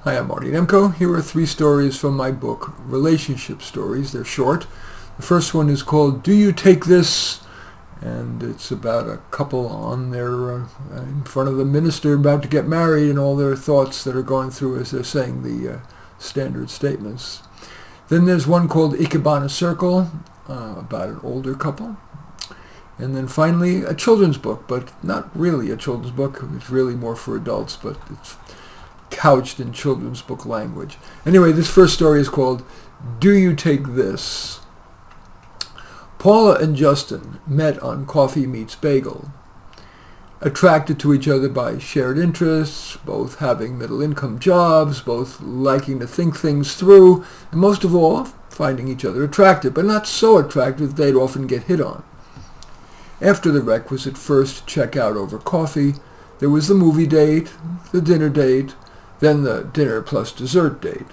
Hi, I'm Marty Nemko. Here are 3 stories from my book, Relationship Stories. They're short. The first one is called Do You Take This? And it's about a couple on their in front of the minister about to get married and all their thoughts that are going through as they're saying the standard statements. Then there's one called Ikebana Circle, about an older couple. And then finally a children's book, but not really a children's book. It's really more for adults, but it's couched in children's book language. Anyway, this first story is called Do You Take This? Paula and Justin met on Coffee Meets Bagel. Attracted to each other by shared interests, both having middle-income jobs, both liking to think things through, and most of all, finding each other attractive, but not so attractive that they'd often get hit on. After the requisite first checkout over coffee, there was the movie date, the dinner date, then the dinner plus dessert date.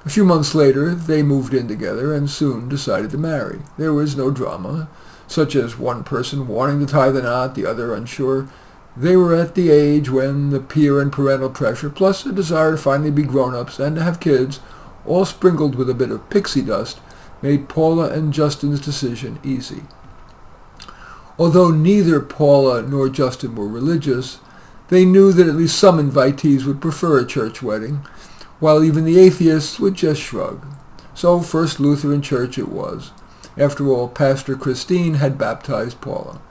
A few months later, they moved in together and soon decided to marry. There was no drama, such as one person wanting to tie the knot, the other unsure. They were at the age when the peer and parental pressure, plus a desire to finally be grown-ups and to have kids, all sprinkled with a bit of pixie dust, made Paula and Justin's decision easy. Although neither Paula nor Justin were religious, they knew that at least some invitees would prefer a church wedding, while even the atheists would just shrug. So First Lutheran Church it was. After all, Pastor Christine had baptized Paula.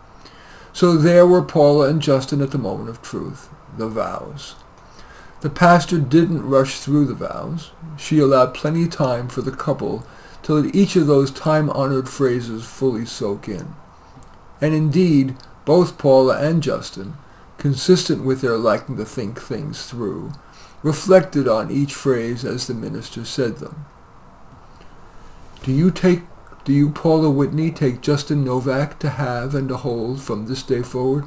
So there were Paula and Justin at the moment of truth, the vows. The pastor didn't rush through the vows. She allowed plenty of time for the couple to let each of those time-honored phrases fully soak in. And indeed, both Paula and Justin, consistent with their liking to think things through, reflected on each phrase as the minister said them. Do you, Paula Whitney, take Justin Novak to have and to hold from this day forward?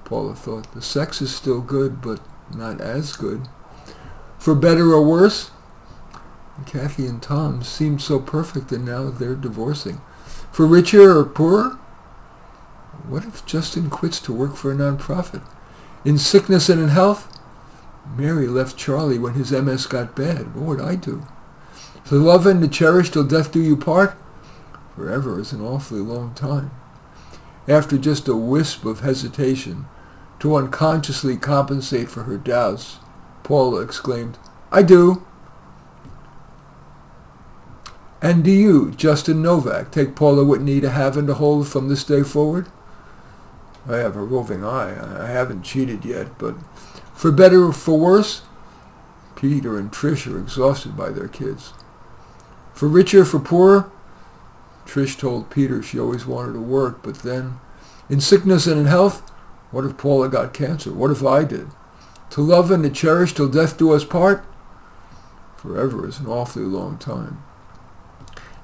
Paula thought, the sex is still good, but not as good. For better or worse? Kathy and Tom seemed so perfect, and now they're divorcing. For richer or poorer? What if Justin quits to work for a nonprofit? In sickness and in health? Mary left Charlie when his MS got bad. What would I do? To love and to cherish till death do you part? Forever is an awfully long time. After just a wisp of hesitation, to unconsciously compensate for her doubts, Paula exclaimed, I do. And do you, Justin Novak, take Paula Whitney to have and to hold from this day forward? I have a roving eye. I haven't cheated yet, but for better or for worse? Peter and Trish are exhausted by their kids. For richer, for poorer? Trish told Peter she always wanted to work, but then, in sickness and in health? What if Paula got cancer? What if I did? To love and to cherish till death do us part? Forever is an awfully long time.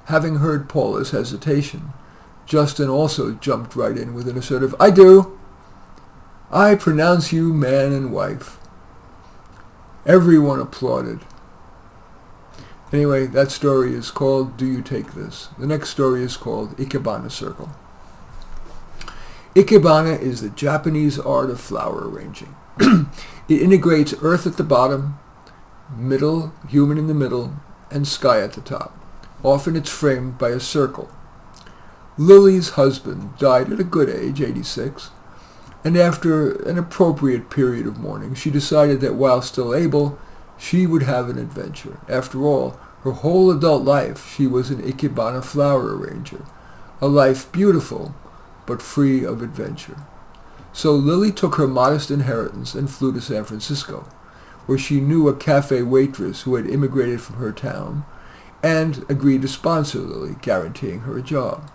Having heard Paula's hesitation, Justin also jumped right in with an assertive, I do. I pronounce you man and wife. Everyone applauded. Anyway, that story is called Do You Take This? The next story is called Ikebana Circle. Ikebana is the Japanese art of flower arranging. It integrates earth at the bottom, middle, human in the middle, and sky at the top. Often it's framed by a circle. Lily's husband died at a good age, 86, and after an appropriate period of mourning, she decided that while still able, she would have an adventure. After all, her whole adult life, she was an Ikebana flower arranger, a life beautiful, but free of adventure. So Lily took her modest inheritance and flew to San Francisco, where she knew a cafe waitress who had immigrated from her town, and agreed to sponsor Lily, guaranteeing her a job.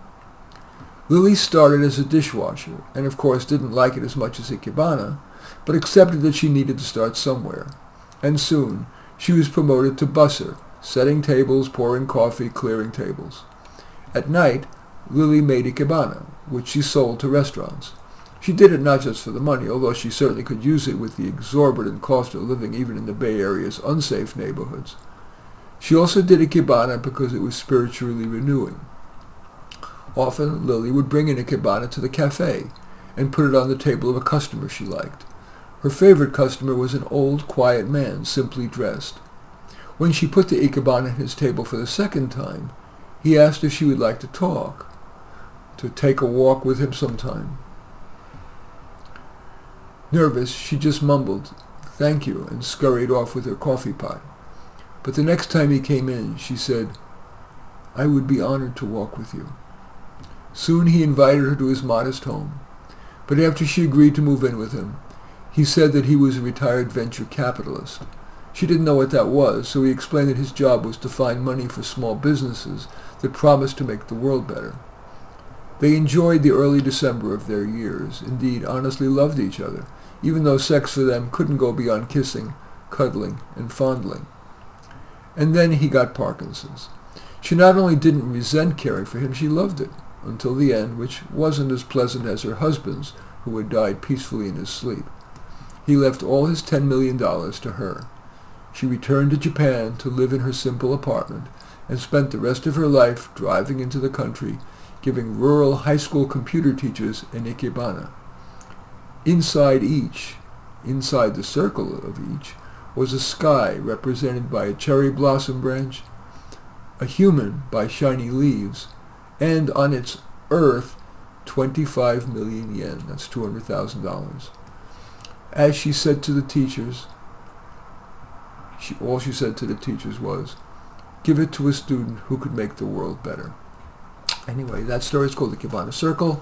Lily started as a dishwasher, and of course didn't like it as much as Ikebana, but accepted that she needed to start somewhere. And soon, she was promoted to busser, setting tables, pouring coffee, clearing tables. At night, Lily made Ikebana, which she sold to restaurants. She did it not just for the money, although she certainly could use it with the exorbitant cost of living even in the Bay Area's unsafe neighborhoods. She also did Ikebana because it was spiritually renewing. Often, Lily would bring an Ikebana to the cafe and put it on the table of a customer she liked. Her favorite customer was an old, quiet man, simply dressed. When she put the ikebana at his table for the second time, he asked if she would like to talk, to take a walk with him sometime. Nervous, she just mumbled, "Thank you," and scurried off with her coffee pot. But the next time he came in, she said, "I would be honored to walk with you." Soon he invited her to his modest home. But after she agreed to move in with him, he said that he was a retired venture capitalist. She didn't know what that was, so he explained that his job was to find money for small businesses that promised to make the world better. They enjoyed the early December of their years, indeed honestly loved each other, even though sex for them couldn't go beyond kissing, cuddling, and fondling. And then he got Parkinson's. She not only didn't resent caring for him, she loved it, until the end, which wasn't as pleasant as her husband's, who had died peacefully in his sleep. He left all his $10 million to her. She returned to Japan to live in her simple apartment and spent the rest of her life driving into the country, giving rural high school computer teachers an ikebana. Inside the circle of each, was a sky represented by a cherry blossom branch, a human by shiny leaves, and on its earth 25 million yen, that's $200,000. As she said to the teachers, all she said to the teachers was, "Give it to a student who could make the world better." Anyway, that story is called The Ikebana Circle.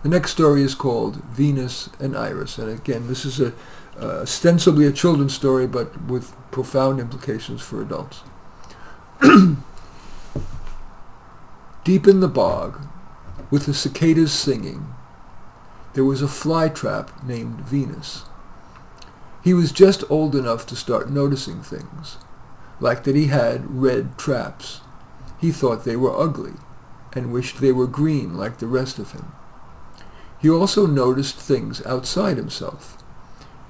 The next story is called Venus and Iris. And again, this is ostensibly a children's story, but with profound implications for adults. Deep in the bog, with the cicadas singing, there was a flytrap named Venus. He was just old enough to start noticing things, like that he had red traps. He thought they were ugly, and wished they were green like the rest of him. He also noticed things outside himself.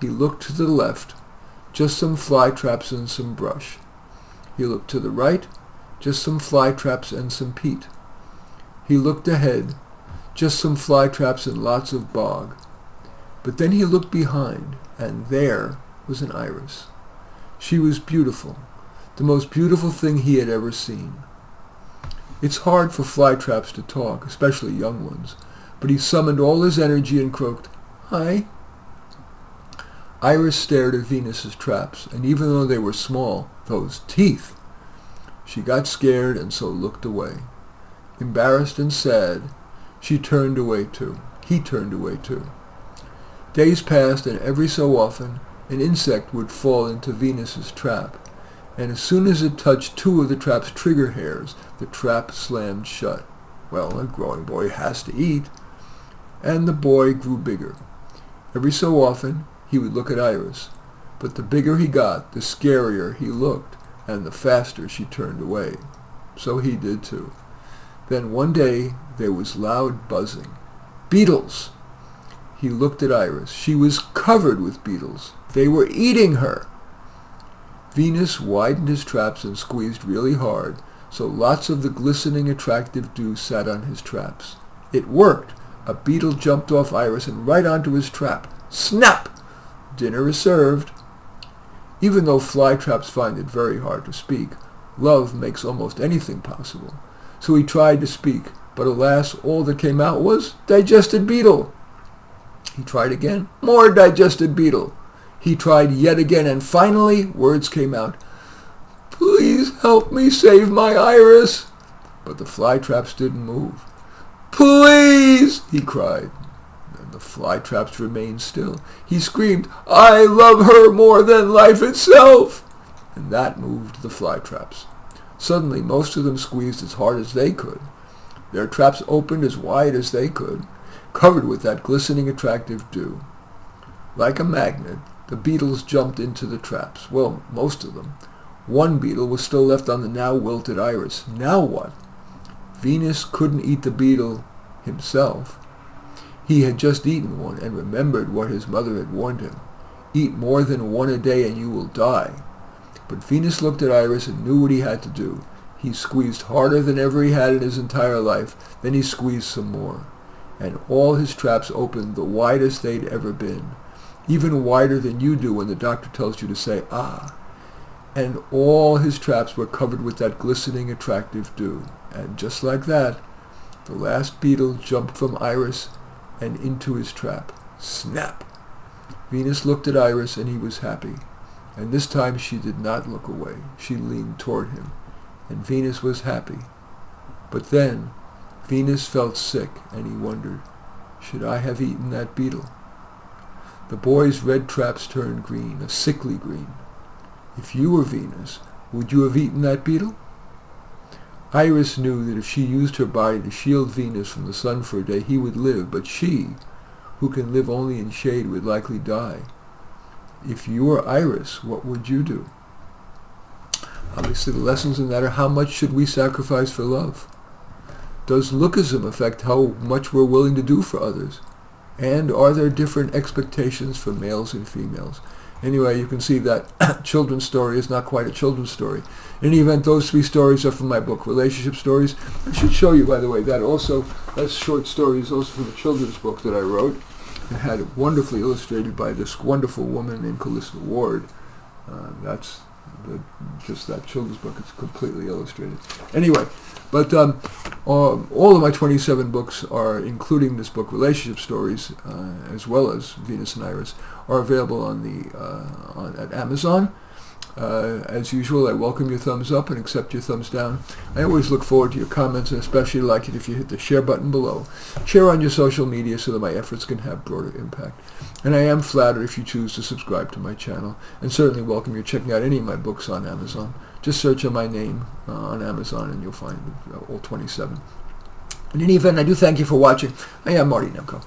He looked to the left, just some fly traps and some brush. He looked to the right, just some fly traps and some peat. He looked ahead, just some fly traps and lots of bog. But then he looked behind, and there was an iris. She was beautiful, the most beautiful thing he had ever seen. It's hard for fly traps to talk, especially young ones, but he summoned all his energy and croaked, "Hi." Iris stared at Venus's traps, and even though they were small, those teeth! She got scared and so looked away. Embarrassed and sad, she turned away too. He turned away too. Days passed, and every so often an insect would fall into Venus's trap, and as soon as it touched two of the trap's trigger hairs, the trap slammed shut. Well, a growing boy has to eat. And the boy grew bigger. Every so often he would look at Iris, but the bigger he got, the scarier he looked, and the faster she turned away. So he did too. Then one day there was loud buzzing. Beetles! He looked at Iris. She was covered with beetles. They were eating her. Venus widened his traps and squeezed really hard, so lots of the glistening, attractive dew sat on his traps. It worked. A beetle jumped off Iris and right onto his trap. Snap! Dinner is served. Even though fly traps find it very hard to speak, love makes almost anything possible. So he tried to speak, but alas, all that came out was digested beetle. He tried again. More digested beetle. He tried yet again, and finally words came out. "Please help me save my Iris." But the fly traps didn't move. "Please!" he cried. And the fly traps remained still. He screamed, "I love her more than life itself!" And that moved the fly traps. Suddenly most of them squeezed as hard as they could. Their traps opened as wide as they could, covered with that glistening, attractive dew. Like a magnet, the beetles jumped into the traps. Well, most of them. One beetle was still left on the now wilted Iris. Now what? Venus couldn't eat the beetle himself. He had just eaten one and remembered what his mother had warned him. Eat more than one a day and you will die. But Venus looked at Iris and knew what he had to do. He squeezed harder than ever he had in his entire life. Then he squeezed some more. And all his traps opened the widest they'd ever been. even wider than you do when the doctor tells you to say, ah. And all his traps were covered with that glistening, attractive dew. And just like that, the last beetle jumped from Iris and into his trap. Snap! Venus looked at Iris, and he was happy. And this time she did not look away. She leaned toward him, and Venus was happy. But then Venus felt sick, and he wondered, should I have eaten that beetle? The boy's red traps turned green, a sickly green. If you were Venus, would you have eaten that beetle? Iris knew that if she used her body to shield Venus from the sun for a day, he would live, but she, who can live only in shade, would likely die. If you were Iris, what would you do? Obviously, the lessons in that are, how much should we sacrifice for love? Does lookism affect how much we're willing to do for others? And are there different expectations for males and females? Anyway, you can see that children's story is not quite a children's story. In any event, those 3 stories are from my book, Relationship Stories. I should show you, by the way, that short story is also from a children's book that I wrote. It had wonderfully illustrated by this wonderful woman named Callista Ward. That's just that children's book. It's completely illustrated. Anyway, but all of my 27 books are, including this book, Relationship Stories, as well as Venus and Iris, are available at Amazon. As usual, I welcome your thumbs up and accept your thumbs down. I always look forward to your comments, and especially like it if you hit the share button below. Share on your social media so that my efforts can have broader impact. And I am flattered if you choose to subscribe to my channel, and certainly welcome you checking out any of my books on Amazon. Just search on my name on Amazon and you'll find all 27. In any event, I do thank you for watching. I am Marty Nemko.